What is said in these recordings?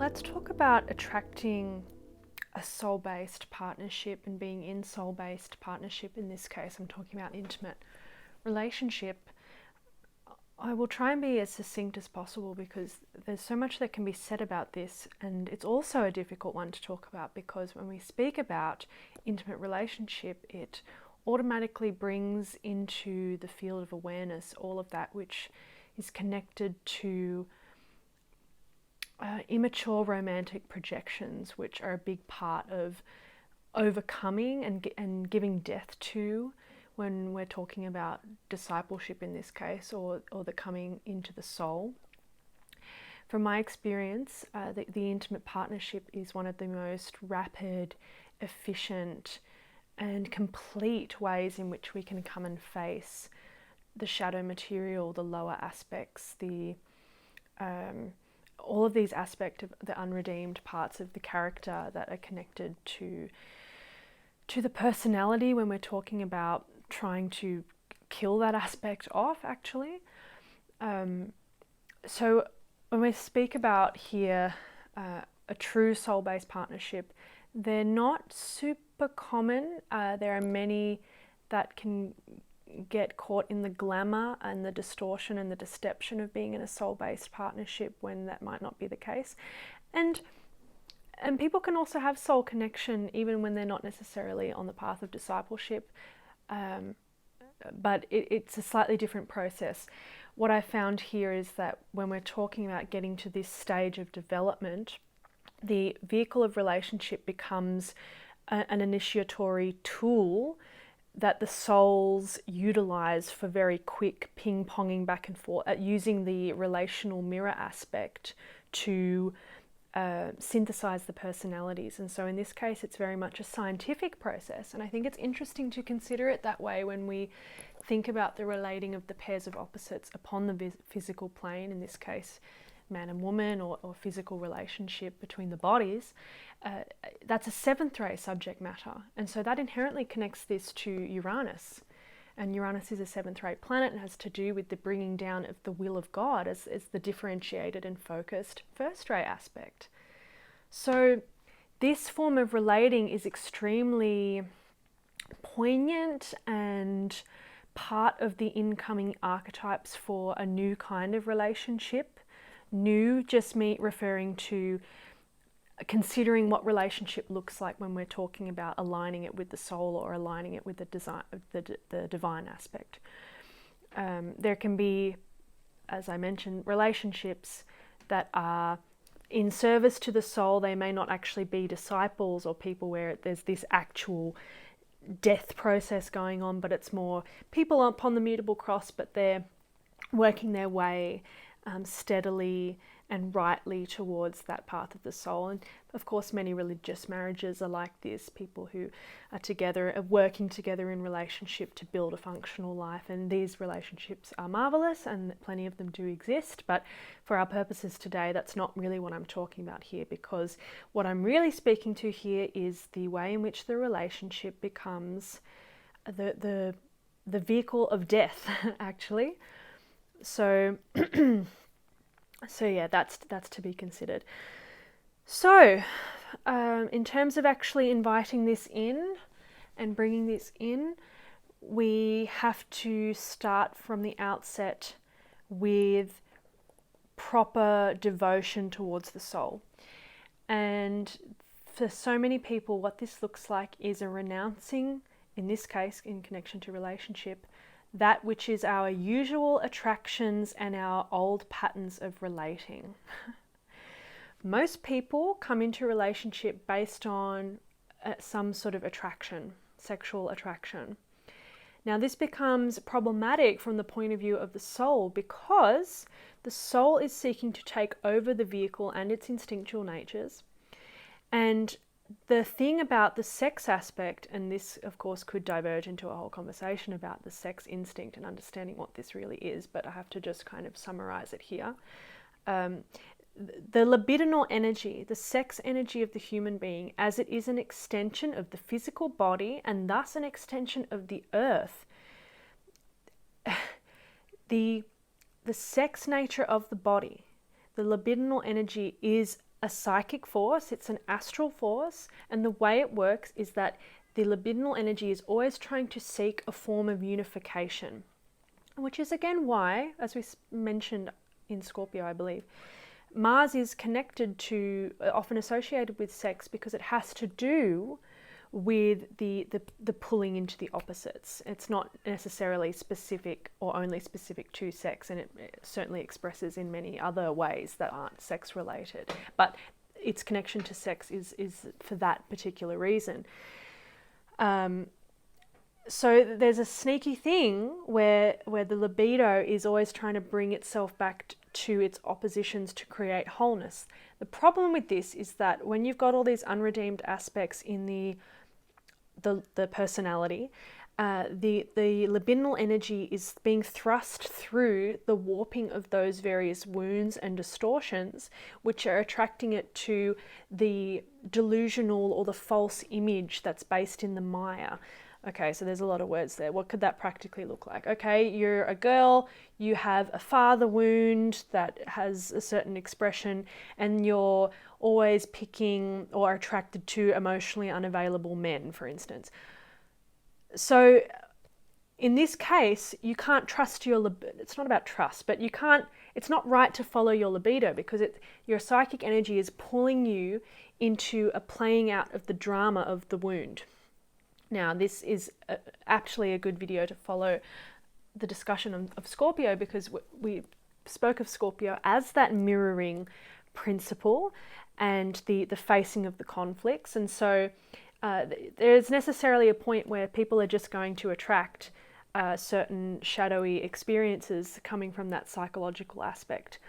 let's talk about attracting a soul-based partnership and being in soul-based partnership. In this case, I'm talking about intimate relationship. I will try and be as succinct as possible because there's so much that can be said about this, and it's also a difficult one to talk about because when we speak about intimate relationship, it automatically brings into the field of awareness all of that which is connected to immature romantic projections, which are a big part of overcoming and giving death to when we're talking about discipleship in this case, or the coming into the soul. From my experience, the intimate partnership is one of the most rapid, efficient, and complete ways in which we can come and face the shadow material, the lower aspects, all of these aspects of the unredeemed parts of the character that are connected to the personality when we're talking about trying to kill that aspect off, actually. So when we speak about here a true soul-based partnership, they're not super common. There are many that can get caught in the glamour and the distortion and the deception of being in a soul-based partnership when that might not be the case. And people can also have soul connection even when they're not necessarily on the path of discipleship, but it's a slightly different process. What I found here is that when we're talking about getting to this stage of development, the vehicle of relationship becomes an initiatory tool that the souls utilize for very quick ping-ponging back and forth, using the relational mirror aspect to synthesize the personalities. And so in this case, it's very much a scientific process. And I think it's interesting to consider it that way when we think about the relating of the pairs of opposites upon the physical plane, in this case, man and woman, or physical relationship between the bodies. That's a seventh ray subject matter. And so that inherently connects this to Uranus. And Uranus is a seventh ray planet and has to do with the bringing down of the will of God as the differentiated and focused first ray aspect. So this form of relating is extremely poignant and part of the incoming archetypes for a new kind of relationship. New just me referring to considering what relationship looks like when we're talking about aligning it with the soul or aligning it with the divine aspect. There can be, as I mentioned, relationships that are in service to the soul. They may not actually be disciples or people where there's this actual death process going on, but it's more people upon the mutable cross, but they're working their way steadily and rightly towards that path of the soul. And of course, many religious marriages are like this, people who are together, are working together in relationship to build a functional life. And these relationships are marvelous and plenty of them do exist. But for our purposes today, that's not really what I'm talking about here, because what I'm really speaking to here is the way in which the relationship becomes the vehicle of death, actually. So yeah, that's to be considered. So in terms of actually inviting this in and bringing this in, we have to start from the outset with proper devotion towards the soul. And for so many people, what this looks like is a renouncing, in this case, in connection to relationship, that which is our usual attractions and our old patterns of relating. Most people come into a relationship based on some sort of attraction, sexual attraction. Now, this becomes problematic from the point of view of the soul, because the soul is seeking to take over the vehicle and its instinctual natures. And the thing about the sex aspect, and this of course could diverge into a whole conversation about the sex instinct and understanding what this really is, but I have to just kind of summarize it here. The libidinal energy, the sex energy of the human being, as it is an extension of the physical body and thus an extension of the earth, the sex nature of the body, the libidinal energy is a psychic force, it's an astral force, and the way it works is that the libidinal energy is always trying to seek a form of unification, which is again why, as we mentioned in Scorpio, I believe, Mars is connected to, often associated with sex, because it has to do with the pulling into the opposites. It's not necessarily specific or only specific to sex, and it certainly expresses in many other ways that aren't sex related. But its connection to sex is for that particular reason. So there's a sneaky thing where the libido is always trying to bring itself back to its oppositions to create wholeness. The problem with this is that when you've got all these unredeemed aspects in the personality, the libidinal energy is being thrust through the warping of those various wounds and distortions, which are attracting it to the delusional or the false image that's based in the Maya. Okay, so there's a lot of words there. What could that practically look like? Okay, you're a girl, you have a father wound that has a certain expression, and you're always picking or attracted to emotionally unavailable men, for instance. So in this case, you can't trust your libido. It's not about trust, but it's not right to follow your libido, because your psychic energy is pulling you into a playing out of the drama of the wound. Now, this is actually a good video to follow the discussion of Scorpio, because we spoke of Scorpio as that mirroring principle and the facing of the conflicts. And so there's necessarily a point where people are just going to attract certain shadowy experiences coming from that psychological aspect,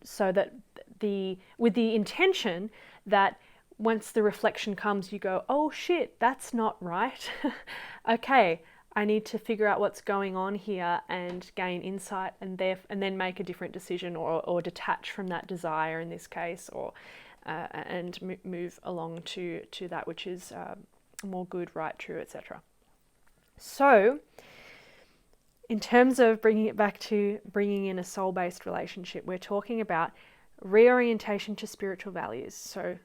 so that with the intention that once the reflection comes, you go, oh shit, that's not right. Okay, I need to figure out what's going on here and gain insight, and then make a different decision, or detach from that desire in this case, or and move along to that which is more good, right, true, etc. So, in terms of bringing it back to bringing in a soul-based relationship, we're talking about reorientation to spiritual values. So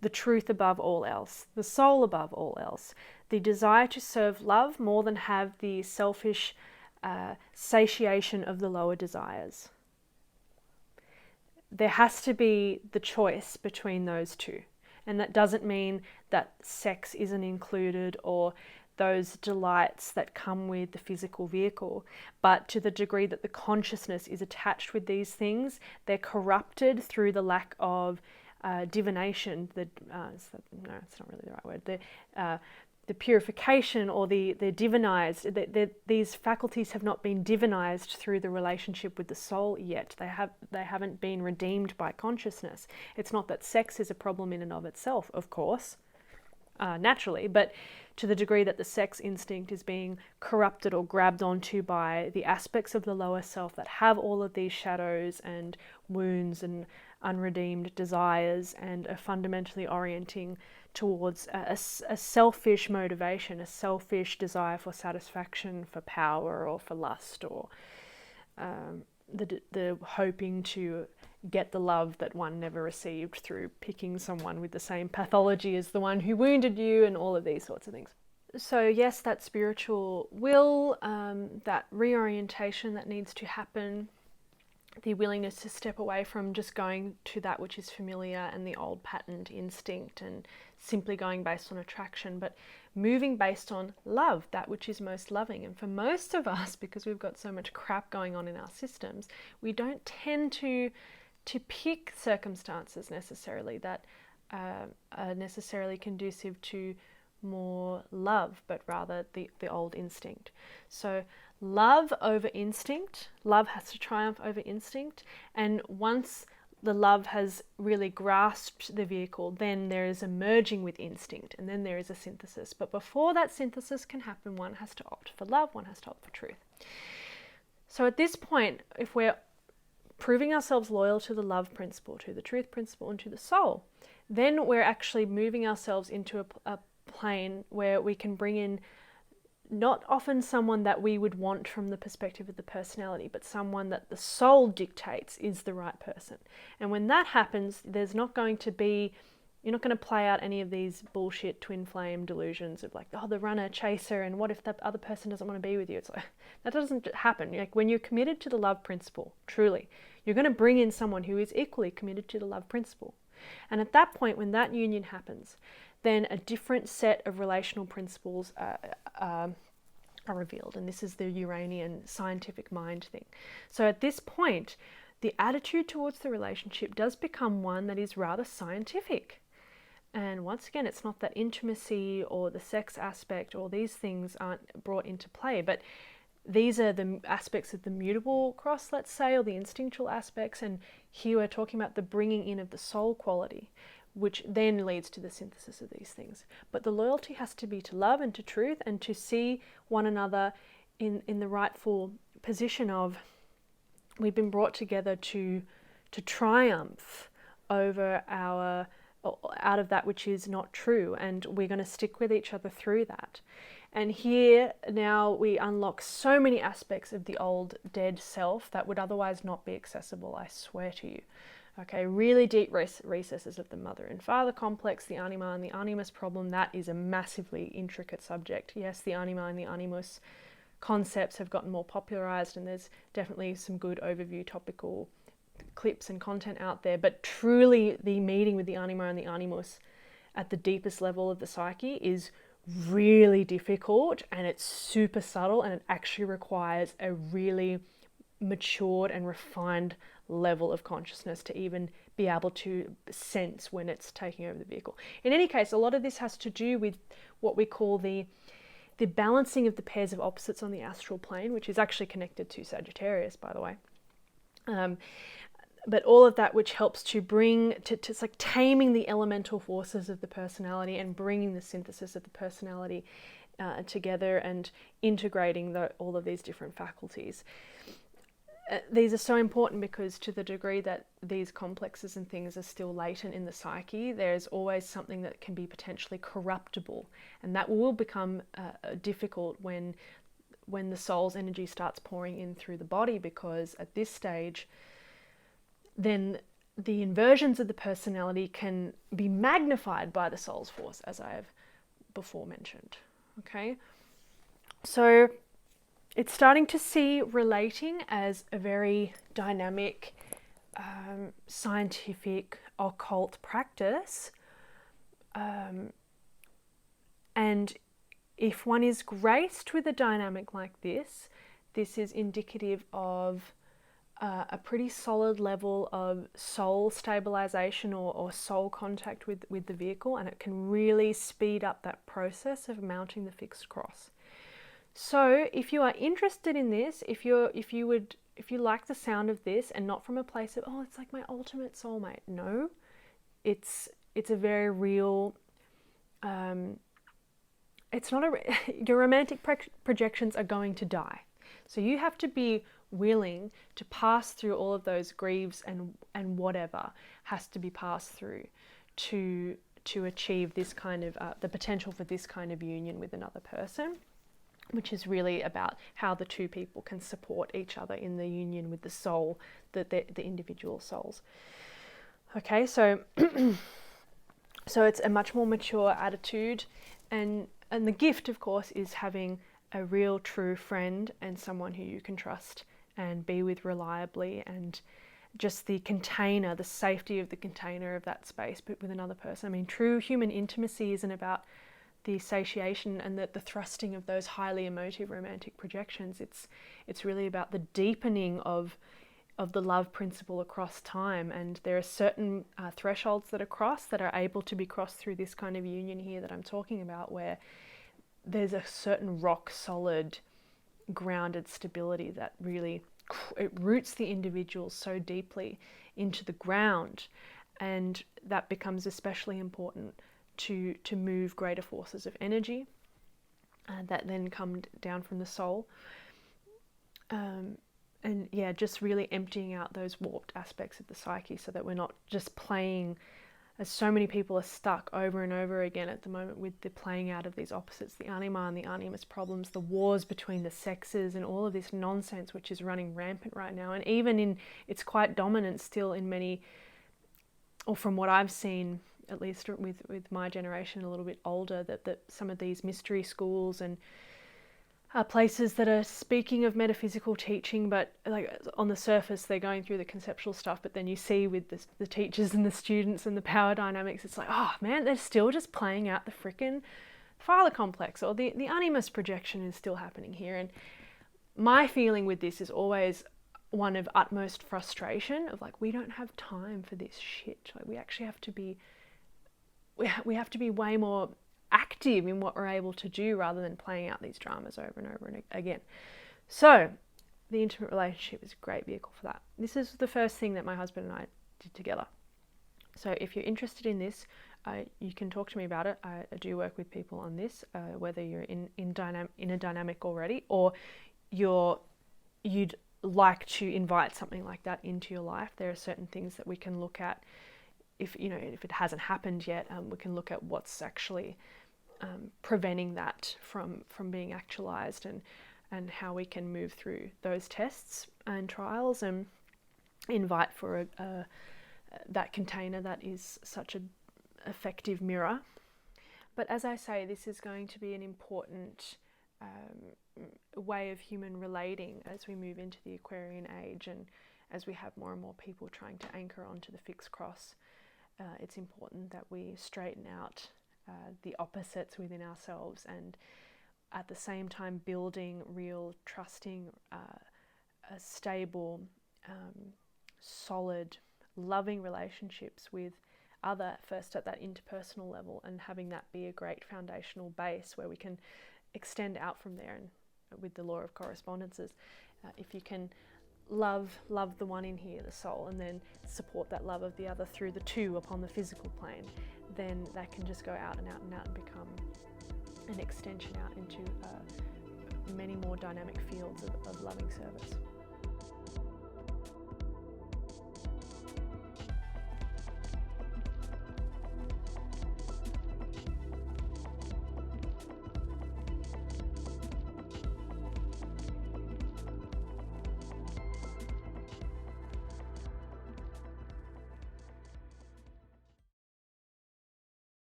the truth above all else, the soul above all else, the desire to serve love more than have the selfish satiation of the lower desires. There has to be the choice between those two. And that doesn't mean that sex isn't included, or those delights that come with the physical vehicle, but to the degree that the consciousness is attached with these things, they're corrupted through the lack of divination, no, it's not really the right word, the purification, or the divinized, these faculties have not been divinized through the relationship with the soul yet. They haven't been redeemed by consciousness. It's not that sex is a problem in and of itself, of course, naturally, but to the degree that the sex instinct is being corrupted or grabbed onto by the aspects of the lower self that have all of these shadows and wounds and unredeemed desires, and are fundamentally orienting towards a selfish motivation, a selfish desire for satisfaction, for power, or for lust, or the hoping to get the love that one never received through picking someone with the same pathology as the one who wounded you, and all of these sorts of things. So yes, that spiritual will, that reorientation that needs to happen, the willingness to step away from just going to that which is familiar and the old patterned instinct and simply going based on attraction, but moving based on love, that which is most loving. And for most of us, because we've got so much crap going on in our systems, we don't tend to pick circumstances necessarily that are necessarily conducive to more love, but rather the old instinct. So love over instinct, love has to triumph over instinct, and once the love has really grasped the vehicle, then there is a merging with instinct, and then there is a synthesis. But before that synthesis can happen, one has to opt for love, one has to opt for truth. So at this point, if we're proving ourselves loyal to the love principle, to the truth principle, and to the soul, then we're actually moving ourselves into a plane where we can bring in not often someone that we would want from the perspective of the personality, but someone that the soul dictates is the right person. And when that happens, there's not going to be, you're not going to play out any of these bullshit twin flame delusions of like, oh, the runner, chaser, and what if the other person doesn't want to be with you? It's like, that doesn't happen. Like, when you're committed to the love principle, truly, you're going to bring in someone who is equally committed to the love principle. And at that point, when that union happens, then a different set of relational principles are revealed. And this is the Uranian scientific mind thing. So at this point, the attitude towards the relationship does become one that is rather scientific. And once again, it's not that intimacy or the sex aspect or these things aren't brought into play, but these are the aspects of the mutable cross, let's say, or the instinctual aspects. And here we're talking about the bringing in of the soul quality, which then leads to the synthesis of these things. But the loyalty has to be to love and to truth and to see one another in the rightful position of, we've been brought together to triumph over out of that which is not true, and we're going to stick with each other through that. And here now we unlock so many aspects of the old dead self that would otherwise not be accessible, I swear to you. Okay, really deep recesses of the mother and father complex, the anima and the animus problem. That is a massively intricate subject. Yes, the anima and the animus concepts have gotten more popularized, and there's definitely some good overview topical clips and content out there, but truly the meeting with the anima and the animus at the deepest level of the psyche is really difficult, and it's super subtle, and it actually requires a really matured and refined level of consciousness to even be able to sense when it's taking over the vehicle. In any case, a lot of this has to do with what we call the balancing of the pairs of opposites on the astral plane, which is actually connected to Sagittarius, by the way. But all of that which helps to bring, it's like taming the elemental forces of the personality and bringing the synthesis of the personality together and integrating all of these different faculties. These are so important because to the degree that these complexes and things are still latent in the psyche, there's always something that can be potentially corruptible, and that will become difficult when the soul's energy starts pouring in through the body, because at this stage then the inversions of the personality can be magnified by the soul's force, as I have before mentioned. Okay, so it's starting to see relating as a very dynamic, scientific, occult practice. And if one is graced with a dynamic like this, this is indicative of a pretty solid level of soul stabilization or soul contact with the vehicle, and it can really speed up that process of mounting the fixed cross. So if you are interested in this, if you like the sound of this, and not from a place of, oh, it's like my ultimate soulmate. No, it's a very real, it's not your romantic projections are going to die. So you have to be willing to pass through all of those griefs and whatever has to be passed through to achieve this kind of, the potential for this kind of union with another person, which is really about how the two people can support each other in the union with the soul, the individual souls. Okay, so so it's a much more mature attitude, and the gift, of course, is having a real true friend and someone who you can trust and be with reliably, and just the container, the safety of the container of that space, but with another person. I mean, true human intimacy isn't about the satiation and the thrusting of those highly emotive romantic projections. It's really about the deepening of the love principle across time, and there are certain thresholds that are able to be crossed through this kind of union here that I'm talking about, where there's a certain rock solid grounded stability that really, it roots the individual so deeply into the ground, and that becomes especially important to move greater forces of energy that then come down from the soul, and yeah, just really emptying out those warped aspects of the psyche, so that we're not just playing as so many people are stuck over and over again at the moment with the playing out of these opposites, the anima and the animus problems, the wars between the sexes, and all of this nonsense which is running rampant right now. And even it's quite dominant still in many, or from what I've seen, at least with my generation, a little bit older, that some of these mystery schools and places that are speaking of metaphysical teaching, but like on the surface they're going through the conceptual stuff, but then you see with the teachers and the students and the power dynamics, it's like, oh man, they're still just playing out the frickin' father complex, or the animus projection is still happening here. And my feeling with this is always one of utmost frustration, of like, we don't have time for this shit. Like, we actually have to be we have to be way more active in what we're able to do rather than playing out these dramas over and over and again. So the intimate relationship is a great vehicle for that. This is the first thing that my husband and I did together. So if you're interested in this, you can talk to me about it. I do work with people on this, whether you're in a dynamic already, or you'd like to invite something like that into your life. There are certain things that we can look at. If it hasn't happened yet, we can look at what's actually preventing that from being actualized, and how we can move through those tests and trials and invite for that container that is such an effective mirror. But as I say, this is going to be an important way of human relating as we move into the Aquarian age, and as we have more and more people trying to anchor onto the fixed cross. It's important that we straighten out the opposites within ourselves, and at the same time building real, trusting, stable, solid, loving relationships with other, first at that interpersonal level, and having that be a great foundational base where we can extend out from there. And with the law of correspondences, if you can love the one in here, the soul, and then support that love of the other through the two upon the physical plane, then that can just go out and out and out and become an extension out into many more dynamic fields of loving service.